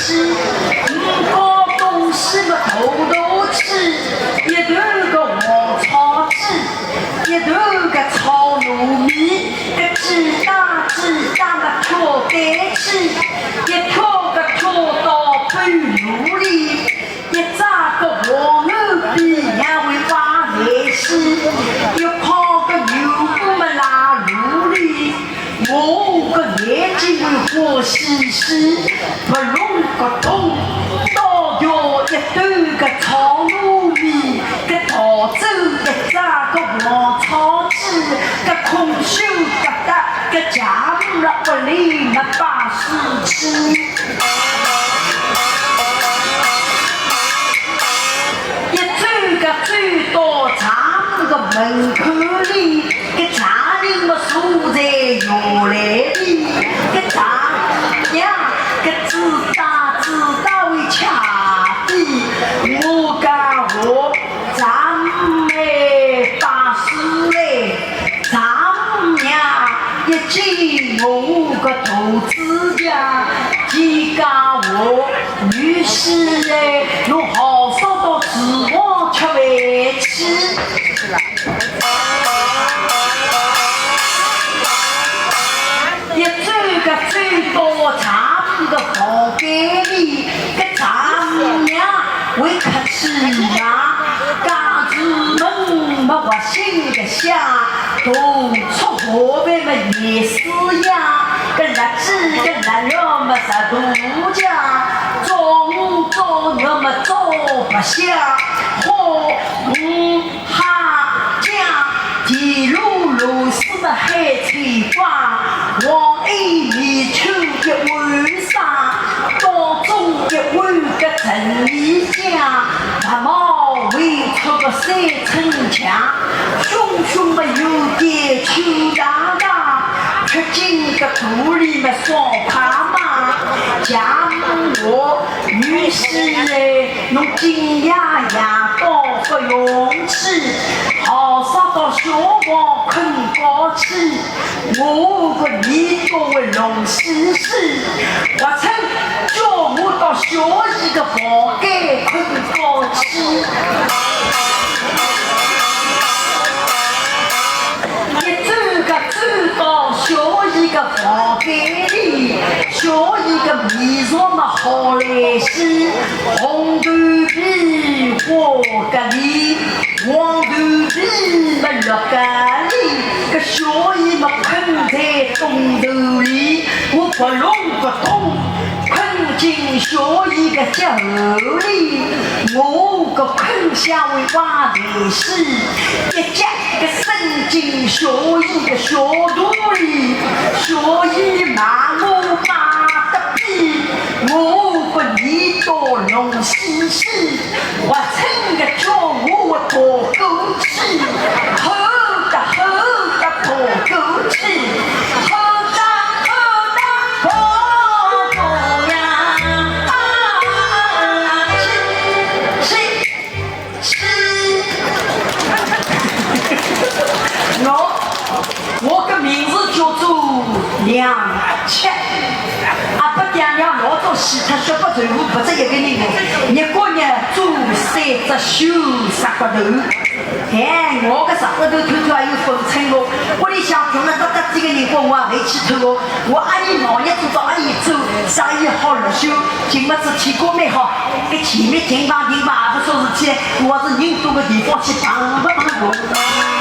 西，过东西么头吃，一头个黄草鸡，一头个炒糯米，个鸡蛋个挑蛋去，一挑个挑到半路里，一扎个黄牛皮也会挖来西，一泡个牛骨么拉路里，我个眼睛会活兮兮，不弄个洞，倒掉一兜个炒糯米，个逃走一扎个黄草鸡，个空手疙瘩，个家务了屋里没把事吃。走到咱个门口里，个家人么坐在摇篮里，个丈娘个自打为掐的，我讲我咱们把事嘞，丈娘一进我个肚子家，他讲我女婿嘞，侬好少到指望吃饭去。一走到咱个房间里，个丈娘会客气呀，家子门么我心个想，大出河边么也是呀，个日子个日了么十多家，做那么做不下，哈家地路是么海菜瓜，往一里抽一碗沙，当中一碗个陈米酱，白毛围出个三层墙，熊么有点秋大大，吃进个肚里么双怕嘛，家我女婿嘞，侬紧呀到不用气，好上到小房困觉去，我个耳朵会聋兮兮，我曾叫我到小姨个房间困觉去。走到小姨个房间里，小姨个面上么好来西，红豆皮花蛤蜊，黄豆皮么绿蛤蜊，个小姨么困在洞头里，我不弄不动，困进小姨个脚里，我个困下会挖来西，一夹个伸进小姨个小肚里，小姨骂我骂得比，我个耳朵聋兮兮，我真个叫我脱口气，吼得脱口气，吼得破口呀，我个名字叫做梁七，阿伯娘娘老早死脱，小不全部不只一个人的，一个人做三只手十骨头，我个十骨头偷偷还有分称哦，我里想中了得几个人过我也没去偷哦，我阿姨忙日做到阿姨走，生意好入手，今么子天公蛮好，给前面停房也不说事体，我是人多个地方去帮不帮我。